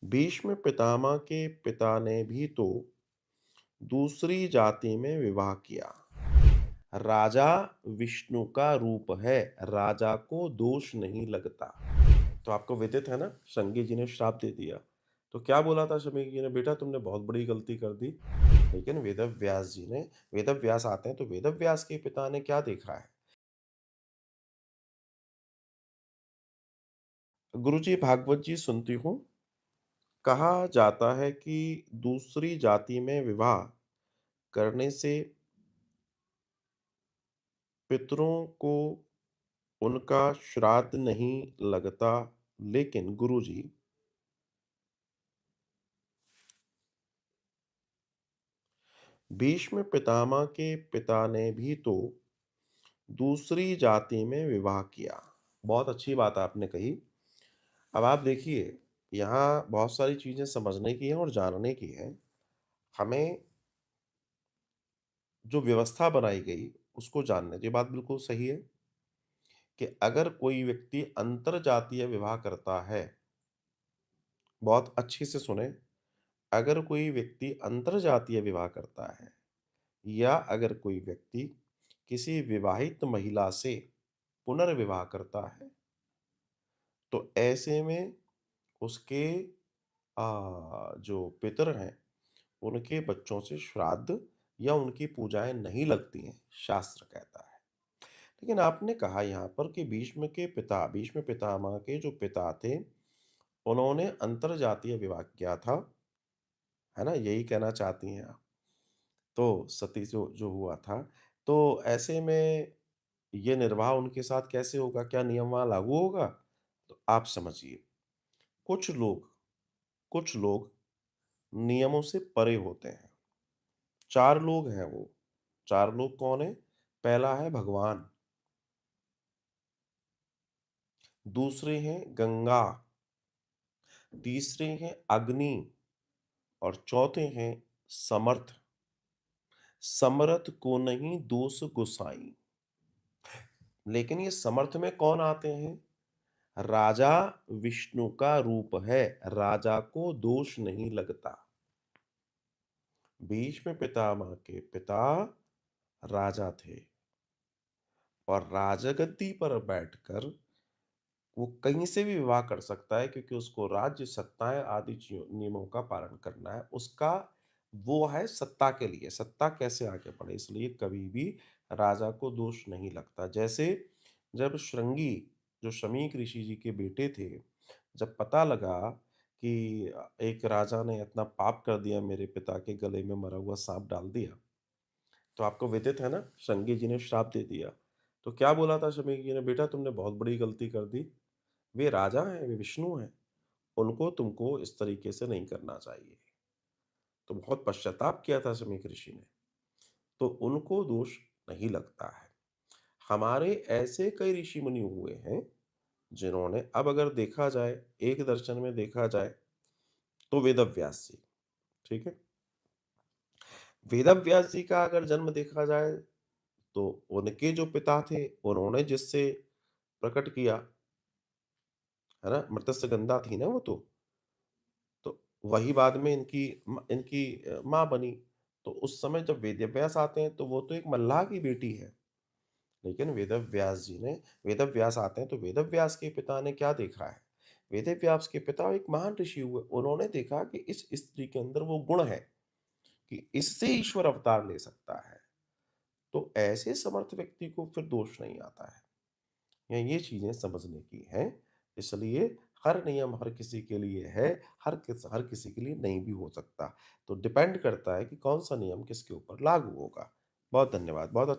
भीष्म पितामह के पिता ने भी तो दूसरी जाति में विवाह किया। राजा विष्णु का रूप है, राजा को दोष नहीं लगता। तो आपको विदित है ना, शंगी जी ने श्राप दे दिया। तो क्या बोला था शमी जी ने, बेटा तुमने बहुत बड़ी गलती कर दी। लेकिन वेदव्यास आते हैं तो वेदव्यास के पिता ने क्या देखा है? गुरुजी भागवत जी सुनती हूँ। कहा जाता है कि दूसरी जाति में विवाह करने से पितरों को उनका श्राद्ध नहीं लगता। लेकिन गुरुजी, भीष्म पितामह के पिता ने भी तो दूसरी जाति में विवाह किया। बहुत अच्छी बात आपने कही। अब आप देखिए, यहाँ बहुत सारी चीजें समझने की हैं और जानने की हैं। हमें जो व्यवस्था बनाई गई उसको जानने, ये बात बिल्कुल सही है कि अगर कोई व्यक्ति अंतर जातीय विवाह करता है, बहुत अच्छे से सुने, अगर कोई व्यक्ति अंतर जातीय विवाह करता है या अगर कोई व्यक्ति किसी विवाहित महिला से पुनर्विवाह करता है, तो ऐसे में उसके जो पितर हैं, उनके बच्चों से श्राद्ध या उनकी पूजाएँ नहीं लगती हैं, शास्त्र कहता है। लेकिन आपने कहा यहाँ पर कि भीष्म पितामह के जो पिता थे, उन्होंने अंतरजातीय विवाह किया था, है ना? यही कहना चाहती हैं आप? तो सती जो जो हुआ था, तो ऐसे में ये निर्वाह उनके साथ कैसे होगा? क्या नियम वहाँ लागू होगा? तो आप समझिए, कुछ लोग कुछ लोग नियमों से परे होते हैं। 4 लोग हैं वो। 4 लोग कौन हैं? पहला है भगवान, दूसरे हैं गंगा, तीसरे हैं अग्नि और चौथे हैं समर्थ। समर्थ को नहीं दोष गुसाई। लेकिन ये समर्थ में कौन आते हैं? राजा विष्णु का रूप है, राजा को दोष नहीं लगता। भीष्म पितामह के पिता राजा थे और राजगद्दी पर बैठकर वो कहीं से भी विवाह कर सकता है, क्योंकि उसको राज्य, सत्ताएँ आदि चीज़ों नियमों का पालन करना है। उसका वो है सत्ता के लिए, सत्ता कैसे आगे बढ़े, इसलिए कभी भी राजा को दोष नहीं लगता। जैसे जब श्रृंगी, जो शमीक ऋषि जी के बेटे थे, जब पता लगा कि एक राजा ने इतना पाप कर दिया, मेरे पिता के गले में मरा हुआ साँप डाल दिया, तो आपको विदित है ना, श्रृंगी जी ने श्राप दे दिया। तो क्या बोला था शमीक जी ने, बेटा तुमने बहुत बड़ी गलती कर दी। वे राजा हैं, वे विष्णु हैं, उनको तुमको इस तरीके से नहीं करना चाहिए। तो बहुत पश्चाताप किया था शमीक ऋषि ने, तो उनको दोष नहीं लगता है। हमारे ऐसे कई ऋषि मुनि हुए हैं, जिन्होंने, अब अगर देखा जाए, एक दर्शन में देखा जाए, तो वेदव्यास जी, ठीक है? वेदव्यास जी का अगर जन्म देखा जाए, तो उनके जो पिता थे, उन्होंने जिससे प्रकट किया, है ना? मत्स्यगंधा थी ना वो तो। तो वही बाद में इनकी माँ बनी। तो उस समय जब वेदव्यास आते हैं तो वो तो एक मल्लाह की बेटी है। लेकिन वेदव्यास आते हैं तो वेदव्यास के पिता ने क्या देखा है? वेदव्यास के पिता एक महान ऋषि हुए। उन्होंने देखा कि इस स्त्री के अंदर वो गुण है कि इससे ईश्वर अवतार ले सकता है। तो ऐसे समर्थ व्यक्ति को फिर दोष नहीं आता है। ये चीज़ें समझने की हैं। इसलिए हर नियम हर किसी के लिए है, हर किसी के लिए नहीं भी हो सकता। तो डिपेंड करता है कि कौन-सा नियम किसके ऊपर लागू होगा। बहुत धन्यवाद। बहुत